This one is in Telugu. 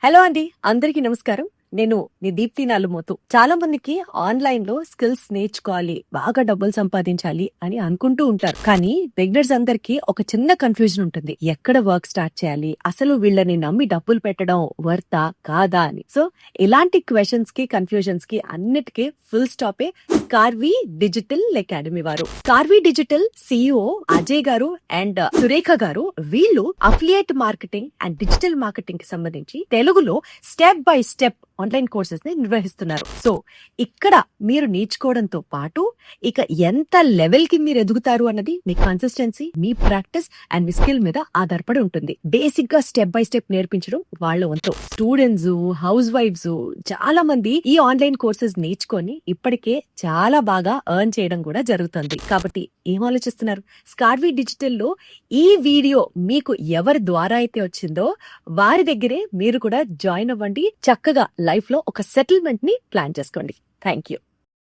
హలో అండి, అందరికీ నమస్కారం. నేను మీ దీప్తి నాలుమోతు. చాలా మందికి ఆన్లైన్ లో స్కిల్స్ నేర్చుకోవాలి, బాగా డబ్బులు సంపాదించాలి అని అనుకుంటూ ఉంటారు. కానీ బిగినర్స్ అందరికి ఒక చిన్న కన్ఫ్యూజన్ ఉంటుంది. ఎక్కడ వర్క్ స్టార్ట్ చేయాలి, అసలు వీళ్ళని నమ్మి డబ్బులు పెట్టడం వర్తా కాదా అని. సో ఇలాంటి క్వశ్చన్స్ కి, కన్ఫ్యూజన్స్ కి అన్నిటికీ ఫుల్ స్టాపే స్కార్వి డిజిటల్ అకాడమీ వారు. స్కార్వి డిజిటల్ సిఇఓ అజయ్ గారు అండ్ సురేఖ గారు, వీళ్ళు affiliate marketing and digital marketing కి సంబంధించి తెలుగులో step by step online courses ని నిర్వహిస్తున్నారు. సో ఇక్కడ మీరు నేర్చుకోవడంతో పాటు ఇక ఎంత లెవెల్ కి మీరు ఎదుగుతారు అన్నది మీ కన్సిస్టెన్సీ, మీ ప్రాక్టీస్ అండ్ మీ స్కిల్ మీద ఆధారపడి ఉంటుంది. బేసిక్ గా స్టెప్ బై స్టెప్ నేర్పించడం వాళ్ళ వంతు. స్టూడెంట్స్, హౌస్ వైఫ్స్ చాలా మంది ఈ ఆన్లైన్ కోర్సెస్ నేర్చుకొని ఇప్పటికే చాలా బాగా ఎర్న్ చేయడం కూడా జరుగుతుంది. కాబట్టి ఏం ఆలోచిస్తున్నారు? స్కార్వి డిజిటల్ లో ఈ వీడియో మీకు ఎవరి ద్వారా అయితే వచ్చిందో వారి దగ్గరే మీరు కూడా జాయిన్ అవ్వండి. చక్కగా లైఫ్ లో ఒక సెటిల్మెంట్ ని ప్లాన్ చేసుకోండి. Thank you.